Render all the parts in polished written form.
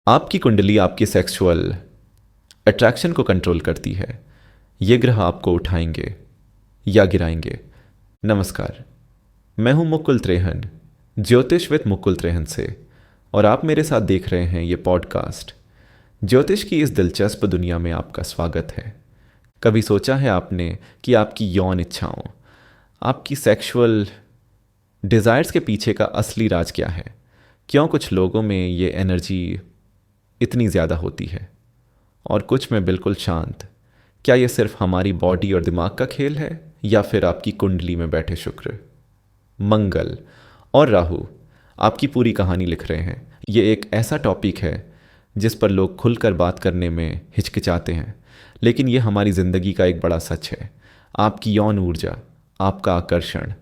आपकी कुंडली आपकी सेक्सुअल अट्रैक्शन को कंट्रोल करती है। ये ग्रह आपको उठाएंगे या गिराएंगे। नमस्कार, मैं हूं मुकुल त्रेहन, ज्योतिष विद मुकुल त्रेहन से, और आप मेरे साथ देख रहे हैं ये पॉडकास्ट। ज्योतिष की इस दिलचस्प दुनिया में आपका स्वागत है। कभी सोचा है आपने कि आपकी यौन इच्छाओं, आपकी सेक्सुअल डिज़ायर्स के पीछे का असली राज क्या है? क्यों कुछ लोगों में ये एनर्जी इतनी ज़्यादा होती है और कुछ में बिल्कुल शांत? क्या ये सिर्फ हमारी बॉडी और दिमाग का खेल है, या फिर आपकी कुंडली में बैठे शुक्र, मंगल और राहु आपकी पूरी कहानी लिख रहे हैं? ये एक ऐसा टॉपिक है जिस पर लोग खुलकर बात करने में हिचकिचाते हैं, लेकिन ये हमारी ज़िंदगी का एक बड़ा सच है। आपकी यौन ऊर्जा, आपका आकर्षण,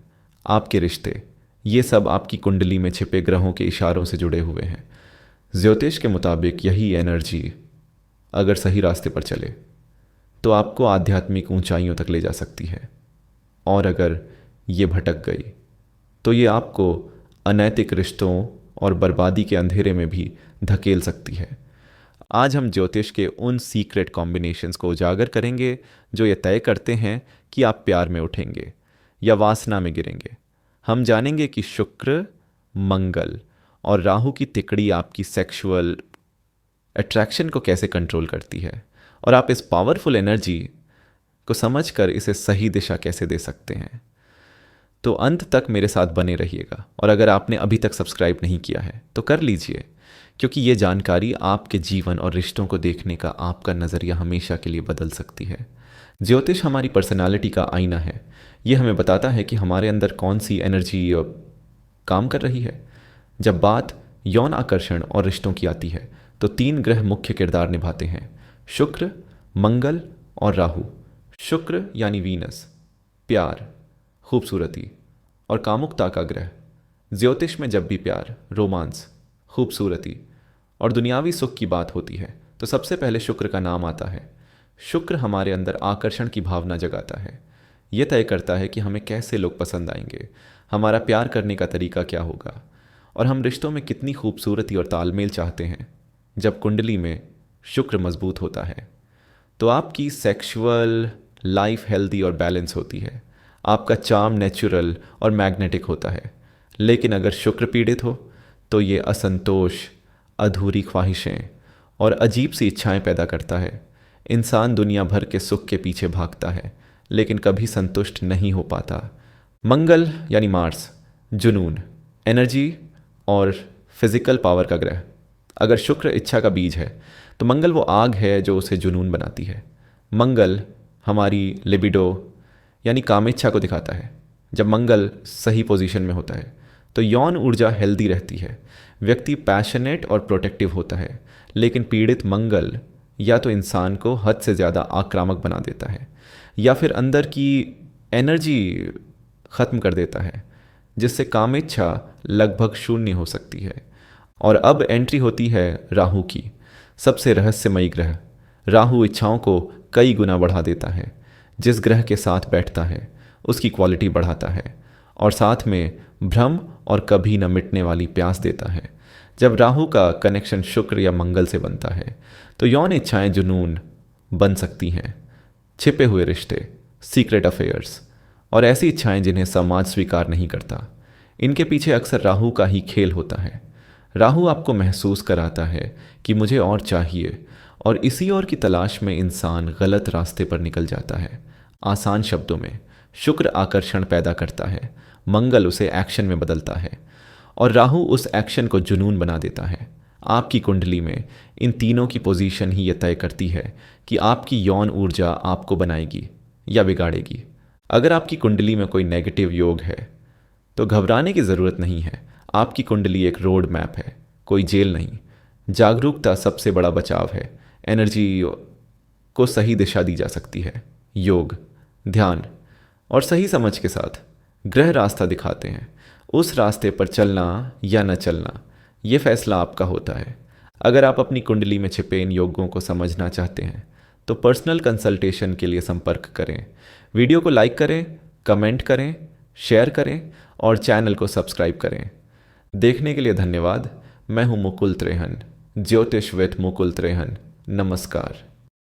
आपके रिश्ते, ये सब आपकी कुंडली में छिपे ग्रहों के इशारों से जुड़े हुए हैं। ज्योतिष के मुताबिक यही एनर्जी अगर सही रास्ते पर चले तो आपको आध्यात्मिक ऊंचाइयों तक ले जा सकती है, और अगर ये भटक गई तो ये आपको अनैतिक रिश्तों और बर्बादी के अंधेरे में भी धकेल सकती है। आज हम ज्योतिष के उन सीक्रेट कॉम्बिनेशंस को उजागर करेंगे जो ये तय करते हैं कि आप प्यार में उठेंगे या वासना में गिरेंगे। हम जानेंगे कि शुक्र, मंगल और राहु की तिकड़ी आपकी सेक्सुअल अट्रैक्शन को कैसे कंट्रोल करती है, और आप इस पावरफुल एनर्जी को समझकर इसे सही दिशा कैसे दे सकते हैं। तो अंत तक मेरे साथ बने रहिएगा, और अगर आपने अभी तक सब्सक्राइब नहीं किया है तो कर लीजिए, क्योंकि ये जानकारी आपके जीवन और रिश्तों को देखने का आपका नज़रिया हमेशा के लिए बदल सकती है। ज्योतिष हमारी पर्सनालिटी का आईना है। ये हमें बताता है कि हमारे अंदर कौन सी एनर्जी काम कर रही है। जब बात यौन आकर्षण और रिश्तों की आती है तो 3 ग्रह मुख्य किरदार निभाते हैं: शुक्र, मंगल और राहु। शुक्र यानी वीनस, प्यार, खूबसूरती और कामुकता का ग्रह। ज्योतिष में जब भी प्यार, रोमांस, खूबसूरती और दुनियावी सुख की बात होती है तो सबसे पहले शुक्र का नाम आता है। शुक्र हमारे अंदर आकर्षण की भावना जगाता है। यह तय करता है कि हमें कैसे लोग पसंद आएंगे, हमारा प्यार करने का तरीका क्या होगा, और हम रिश्तों में कितनी खूबसूरती और तालमेल चाहते हैं। जब कुंडली में शुक्र मजबूत होता है तो आपकी सेक्सुअल लाइफ हेल्दी और बैलेंस होती है। आपका चार्म नेचुरल और मैग्नेटिक होता है। लेकिन अगर शुक्र पीड़ित हो तो ये असंतोष, अधूरी ख्वाहिशें और अजीब सी इच्छाएं पैदा करता है। इंसान दुनिया भर के सुख के पीछे भागता है लेकिन कभी संतुष्ट नहीं हो पाता। मंगल यानी मार्स, जुनून, एनर्जी और फिजिकल पावर का ग्रह। अगर शुक्र इच्छा का बीज है तो मंगल वो आग है जो उसे जुनून बनाती है। मंगल हमारी लिबिडो यानी कामेच्छा को दिखाता है। जब मंगल सही पोजीशन में होता है तो यौन ऊर्जा हेल्दी रहती है। व्यक्ति पैशनेट और प्रोटेक्टिव होता है। लेकिन पीड़ित मंगल या तो इंसान को हद से ज़्यादा आक्रामक बना देता है या फिर अंदर की एनर्जी ख़त्म कर देता है, जिससे कामेच्छा लगभग शून्य हो सकती है। और अब एंट्री होती है राहु की, सबसे रहस्यमयी ग्रह। राहु इच्छाओं को कई गुना बढ़ा देता है। जिस ग्रह के साथ बैठता है उसकी क्वालिटी बढ़ाता है और साथ में भ्रम और कभी न मिटने वाली प्यास देता है। जब राहु का कनेक्शन शुक्र या मंगल से बनता है तो यौन इच्छाएं जुनून बन सकती हैं। छिपे हुए रिश्ते, सीक्रेट अफेयर्स और ऐसी इच्छाएं जिन्हें समाज स्वीकार नहीं करता, इनके पीछे अक्सर राहु का ही खेल होता है। राहु आपको महसूस कराता है कि मुझे और चाहिए, और इसी और की तलाश में इंसान गलत रास्ते पर निकल जाता है। आसान शब्दों में, शुक्र आकर्षण पैदा करता है, मंगल उसे एक्शन में बदलता है और राहु उस एक्शन को जुनून बना देता है। आपकी कुंडली में इन तीनों की पोजीशन ही यह तय करती है कि आपकी यौन ऊर्जा आपको बनाएगी या बिगाड़ेगी। अगर आपकी कुंडली में कोई नेगेटिव योग है तो घबराने की ज़रूरत नहीं है। आपकी कुंडली एक रोड मैप है, कोई जेल नहीं। जागरूकता सबसे बड़ा बचाव है। एनर्जी को सही दिशा दी जा सकती है। योग, ध्यान और सही समझ के साथ ग्रह रास्ता दिखाते हैं। उस रास्ते पर चलना या न चलना, ये फैसला आपका होता है। अगर आप अपनी कुंडली में छिपे इन योगों को समझना चाहते हैं तो पर्सनल कंसल्टेशन के लिए संपर्क करें। वीडियो को लाइक करें, कमेंट करें, शेयर करें और चैनल को सब्सक्राइब करें। देखने के लिए धन्यवाद। मैं हूं मुकुल त्रेहन, ज्योतिष विद मुकुल त्रेहन। नमस्कार।